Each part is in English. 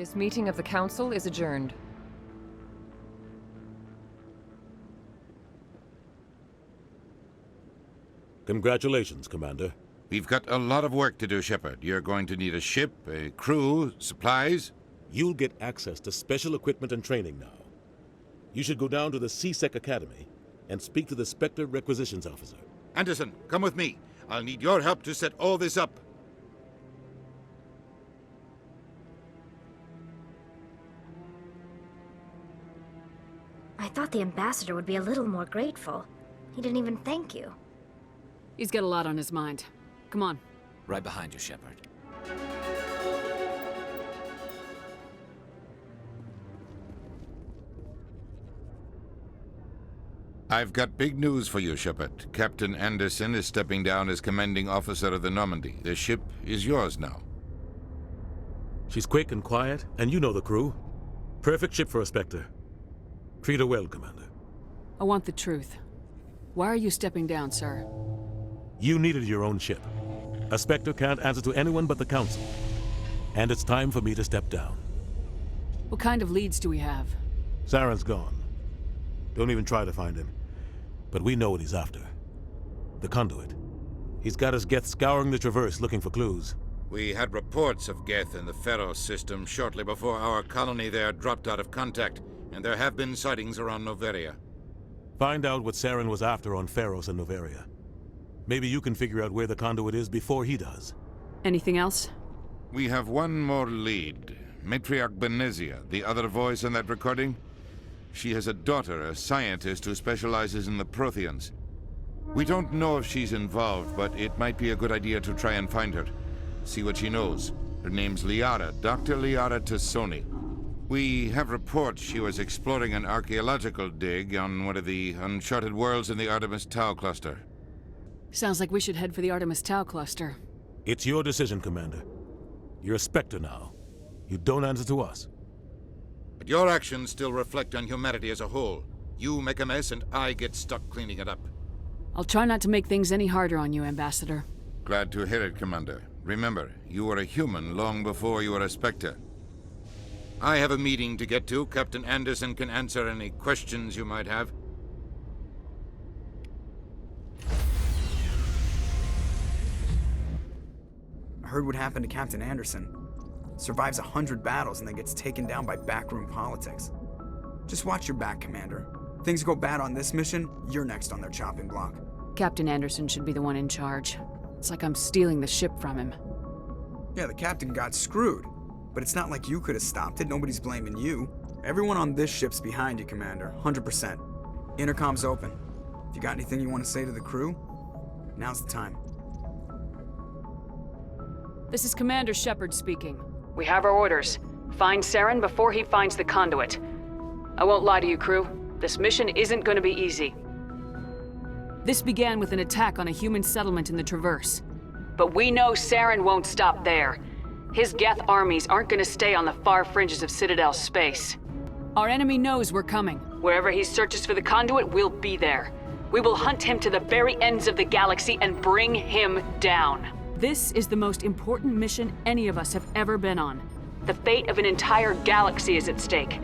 This meeting of the Council is adjourned. Congratulations, Commander. We've got a lot of work to do, Shepard. You're going to need a ship, a crew, supplies. You'll get access to special equipment and training now. You should go down to the C-Sec Academy and speak to the Spectre Requisitions Officer. Anderson, come with me. I'll need your help to set all this up. I thought the ambassador would be a little more grateful. He didn't even thank you. He's got a lot on his mind. Come on. Right behind you, Shepard. I've got big news for you, Shepard. Captain Anderson is stepping down as commanding officer of the Normandy. The ship is yours now. She's quick and quiet, and you know the crew. Perfect ship for a Spectre. Treat her well, Commander. I want the truth. Why are you stepping down, sir? You needed your own ship. A Spectre can't answer to anyone but the Council. And it's time for me to step down. What kind of leads do we have? Saren's gone. Don't even try to find him. But we know what he's after. The conduit. He's got his Geth scouring the Traverse looking for clues. We had reports of Geth in the Pharos system shortly before our colony there dropped out of contact, and there have been sightings around Noveria. Find out what Saren was after on Pharos and Noveria. Maybe you can figure out where the conduit is before he does. Anything else? We have one more lead. Matriarch Benezia, the other voice in that recording. She has a daughter, a scientist who specializes in the Protheans. We don't know if she's involved, but it might be a good idea to try and find her. See what she knows. Her name's Liara, Dr. Liara Tassoni. We have reports she was exploring an archaeological dig on one of the uncharted worlds in the Artemis Tau cluster. Sounds like we should head for the Artemis Tau cluster. It's your decision, Commander. You're a Spectre now. You don't answer to us. But your actions still reflect on humanity as a whole. You make a mess and I get stuck cleaning it up. I'll try not to make things any harder on you, Ambassador. Glad to hear it, Commander. Remember, you were a human long before you were a Spectre. I have a meeting to get to. Captain Anderson can answer any questions you might have. I heard what happened to Captain Anderson. Survives 100 battles and then gets taken down by backroom politics. Just watch your back, Commander. Things go bad on this mission, you're next on their chopping block. Captain Anderson should be the one in charge. It's like I'm stealing the ship from him. Yeah, the captain got screwed. But it's not like you could have stopped it. Nobody's blaming you. Everyone on this ship's behind you, Commander. 100%. Intercom's open. If you got anything you want to say to the crew, now's the time. This is Commander Shepard speaking. We have our orders. Find Saren before he finds the conduit. I won't lie to you, crew. This mission isn't going to be easy. This began with an attack on a human settlement in the Traverse. But we know Saren won't stop there. His Geth armies aren't going to stay on the far fringes of Citadel space. Our enemy knows we're coming. Wherever he searches for the conduit, we'll be there. We will hunt him to the very ends of the galaxy and bring him down. This is the most important mission any of us have ever been on. The fate of an entire galaxy is at stake.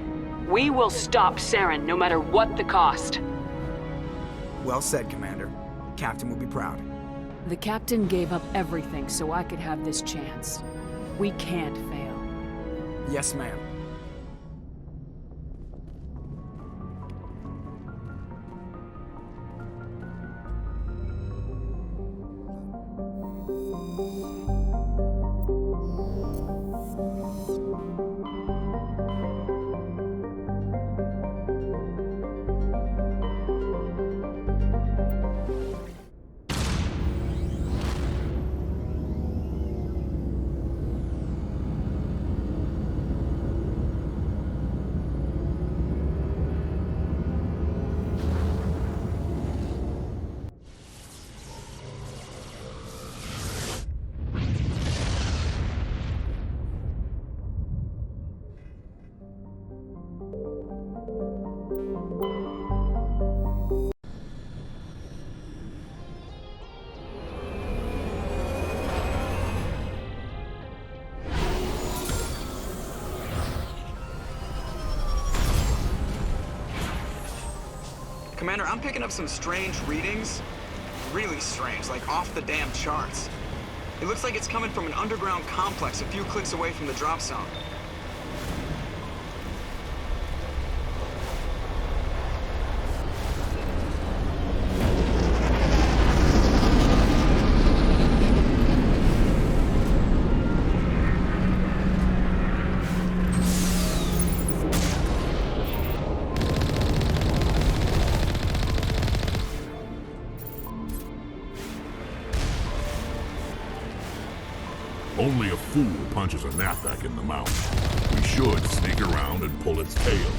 We will stop Saren no matter what the cost. Well said, Commander. Captain will be proud. The captain gave up everything so I could have this chance. We can't fail. Yes, ma'am. Commander, I'm picking up some strange readings. Really strange, like off the damn charts. It looks like it's coming from an underground complex a few clicks away from the drop zone. Only a fool punches a gnat back in the mouth. We should sneak around and pull its tail.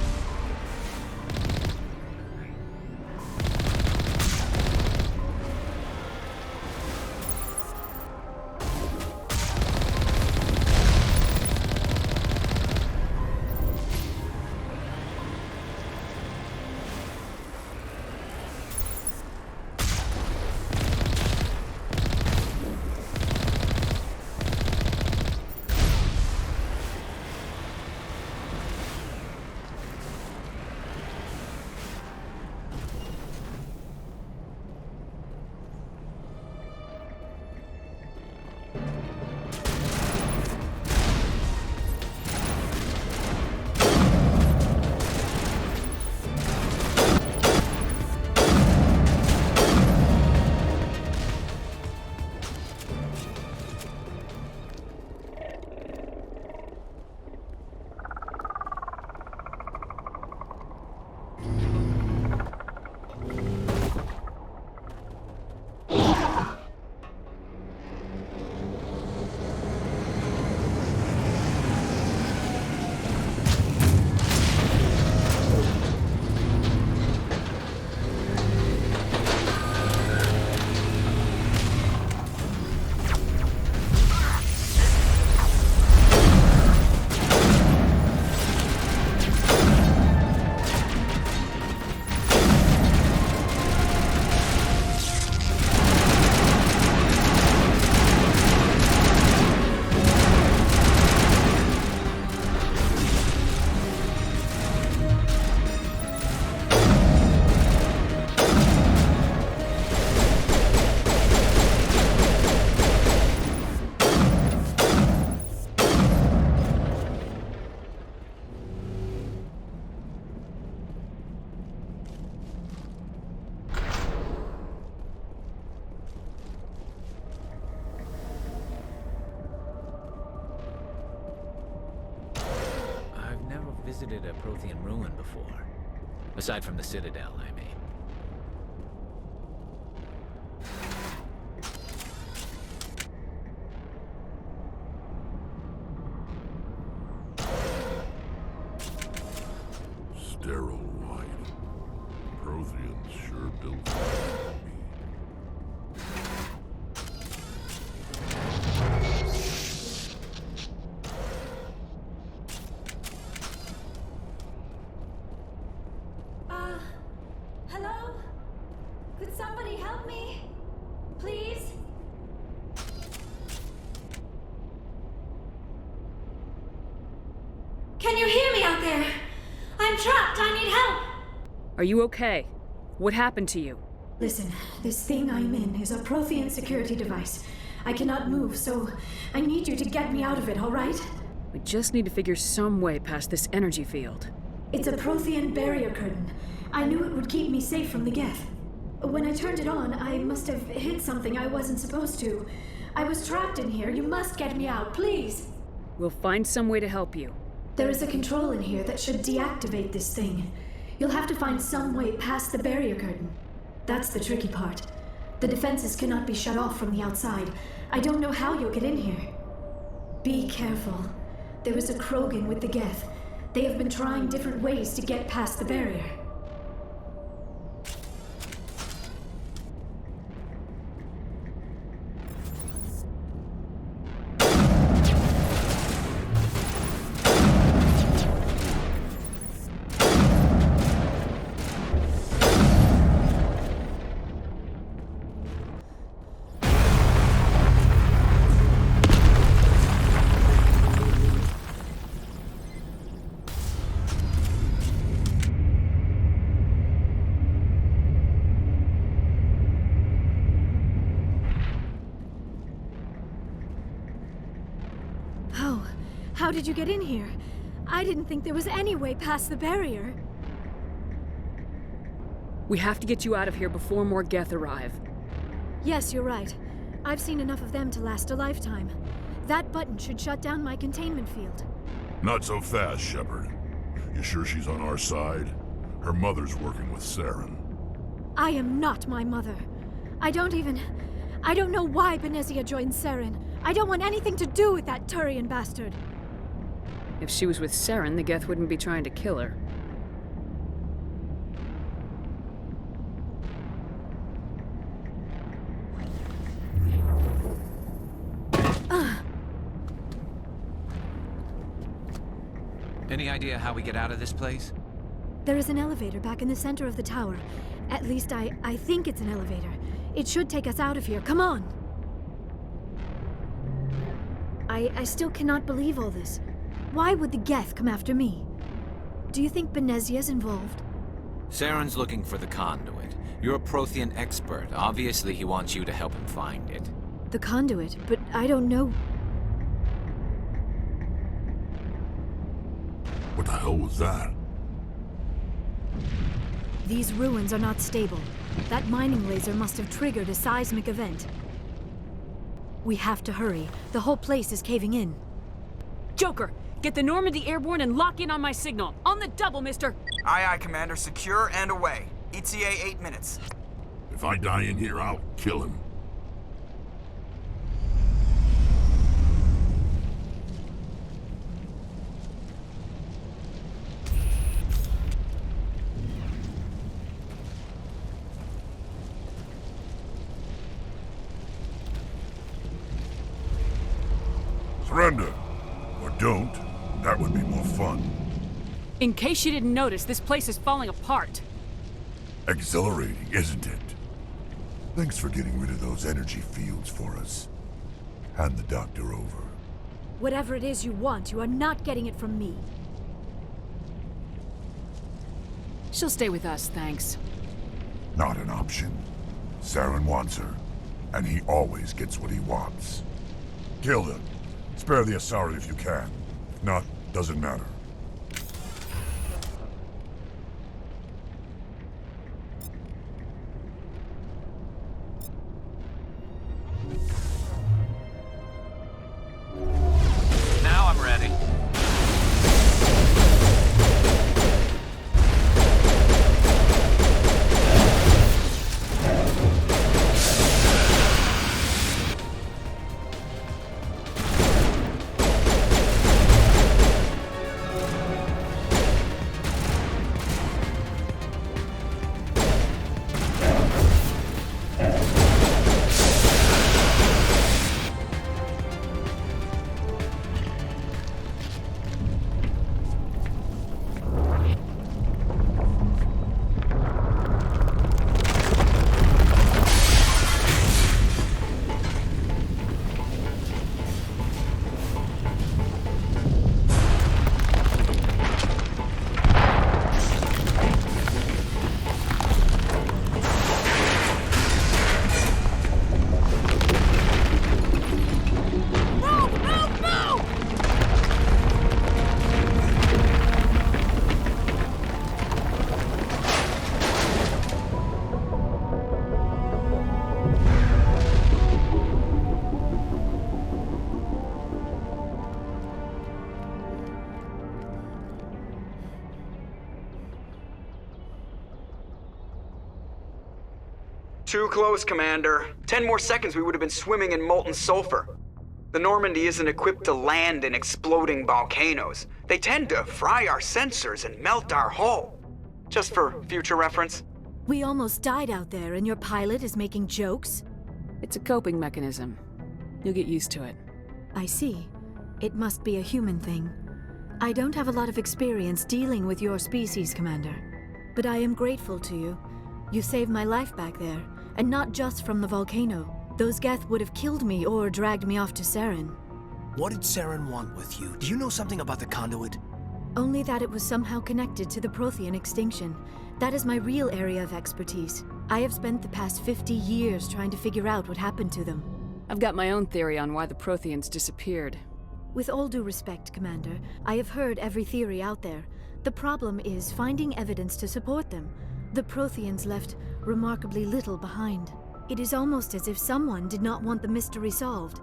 Visited a Prothean ruin before. Aside from the Citadel, I mean. Sterile white. Protheans sure built that for me. Hello? Could somebody help me? Please? Can you hear me out there? I'm trapped. I need help. Are you okay? What happened to you? Listen, this thing I'm in is a Prothean security device. I cannot move, so I need you to get me out of it, all right? We just need to figure some way past this energy field. It's a Prothean barrier curtain. I knew it would keep me safe from the Geth. When I turned it on, I must have hit something I wasn't supposed to. I was trapped in here. You must get me out, please. We'll find some way to help you. There is a control in here that should deactivate this thing. You'll have to find some way past the barrier curtain. That's the tricky part. The defenses cannot be shut off from the outside. I don't know how you'll get in here. Be careful. There is a Krogan with the Geth. They have been trying different ways to get past the barrier. How did you get in here? I didn't think there was any way past the barrier. We have to get you out of here before more Geth arrive. Yes, you're right. I've seen enough of them to last a lifetime. That button should shut down my containment field. Not so fast, Shepard. You sure she's on our side? Her mother's working with Saren. I am not my mother. I don't know why Benezia joined Saren. I don't want anything to do with that Turian bastard. If she was with Saren, the Geth wouldn't be trying to kill her. Any idea how we get out of this place? There is an elevator back in the center of the tower. At least I think it's an elevator. It should take us out of here. Come on! I still cannot believe all this. Why would the Geth come after me? Do you think Benezia's involved? Saren's looking for the conduit. You're a Prothean expert. Obviously, he wants you to help him find it. The conduit, but I don't know. What the hell was that? These ruins are not stable. That mining laser must have triggered a seismic event. We have to hurry. The whole place is caving in. Joker, get the Normandy airborne and lock in on my signal. On the double, mister! Aye, aye, Commander. Secure and away. ETA 8 minutes. If I die in here, I'll kill him. Surrender. Or don't. That would be more fun. In case you didn't notice, this place is falling apart. Exhilarating, isn't it? Thanks for getting rid of those energy fields for us. Hand the doctor over. Whatever it is you want, you are not getting it from me. She'll stay with us, thanks. Not an option. Saren wants her, and he always gets what he wants. Kill them. Spare the Asari if you can. If not, doesn't matter. Now I'm ready. Too close, Commander. 10 more seconds we would have been swimming in molten sulfur. The Normandy isn't equipped to land in exploding volcanoes. They tend to fry our sensors and melt our hull. Just for future reference. We almost died out there, and your pilot is making jokes? It's a coping mechanism. You'll get used to it. I see. It must be a human thing. I don't have a lot of experience dealing with your species, Commander. But I am grateful to you. You saved my life back there, and not just from the volcano. Those Geth would have killed me or dragged me off to Saren. What did Saren want with you? Do you know something about the conduit? Only that it was somehow connected to the Prothean extinction. That is my real area of expertise. I have spent the past 50 years trying to figure out what happened to them. I've got my own theory on why the Protheans disappeared. With all due respect, Commander, I have heard every theory out there. The problem is finding evidence to support them. The Protheans left remarkably little behind. It is almost as if someone did not want the mystery solved.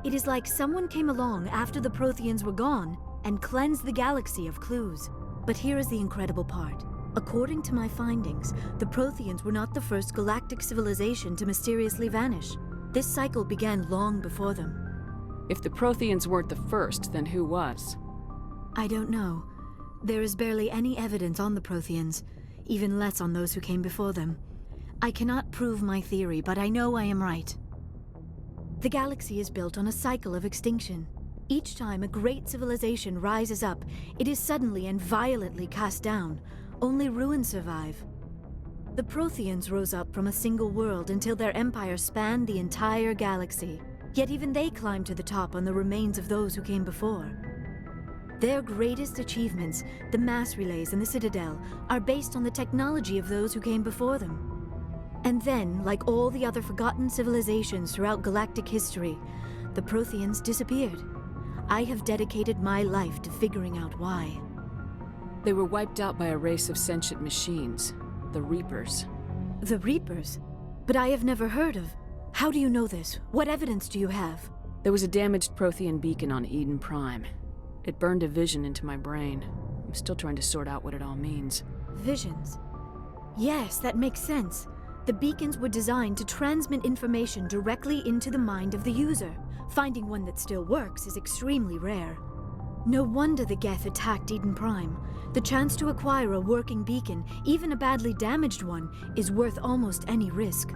It is like someone came along after the Protheans were gone and cleansed the galaxy of clues. But here is the incredible part. According to my findings, the Protheans were not the first galactic civilization to mysteriously vanish. This cycle began long before them. If the Protheans weren't the first, then who was? I don't know. There is barely any evidence on the Protheans, even less on those who came before them. I cannot prove my theory, but I know I am right. The galaxy is built on a cycle of extinction. Each time a great civilization rises up, it is suddenly and violently cast down. Only ruins survive. The Protheans rose up from a single world until their empire spanned the entire galaxy. Yet even they climbed to the top on the remains of those who came before. Their greatest achievements, the mass relays and the Citadel, are based on the technology of those who came before them. And then, like all the other forgotten civilizations throughout galactic history, the Protheans disappeared. I have dedicated my life to figuring out why. They were wiped out by a race of sentient machines, the Reapers. The Reapers? But I have never heard of. How do you know this? What evidence do you have? There was a damaged Prothean beacon on Eden Prime. It burned a vision into my brain. I'm still trying to sort out what it all means. Visions? Yes, that makes sense. The beacons were designed to transmit information directly into the mind of the user. Finding one that still works is extremely rare. No wonder the Geth attacked Eden Prime. The chance to acquire a working beacon, even a badly damaged one, is worth almost any risk.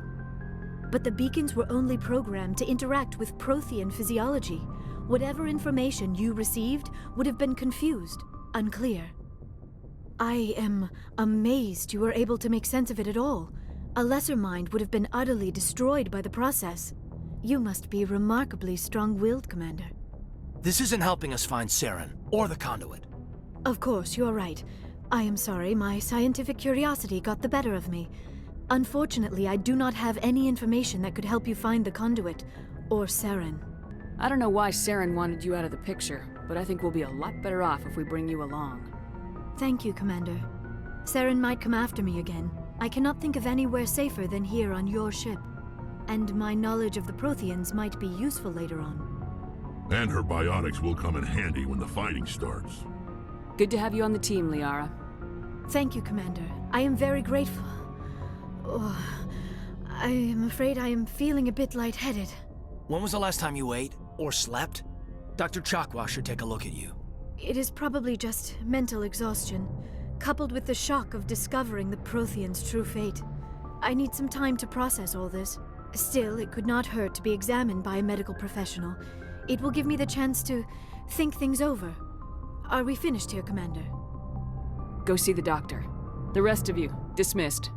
But the beacons were only programmed to interact with Prothean physiology. Whatever information you received would have been confused, unclear. I am amazed you were able to make sense of it at all. A lesser mind would have been utterly destroyed by the process. You must be remarkably strong-willed, Commander. This isn't helping us find Saren, or the conduit. Of course, you're right. I am sorry, my scientific curiosity got the better of me. Unfortunately, I do not have any information that could help you find the conduit, or Saren. I don't know why Saren wanted you out of the picture, but I think we'll be a lot better off if we bring you along. Thank you, Commander. Saren might come after me again. I cannot think of anywhere safer than here on your ship. And my knowledge of the Protheans might be useful later on. And her biotics will come in handy when the fighting starts. Good to have you on the team, Liara. Thank you, Commander. I am very grateful. Oh, I am afraid I am feeling a bit lightheaded. When was the last time you ate, or slept? Dr. Chakwa should take a look at you. It is probably just mental exhaustion, coupled with the shock of discovering the Protheans' true fate. I need some time to process all this. Still, it could not hurt to be examined by a medical professional. It will give me the chance to think things over. Are we finished here, Commander? Go see the doctor. The rest of you, dismissed.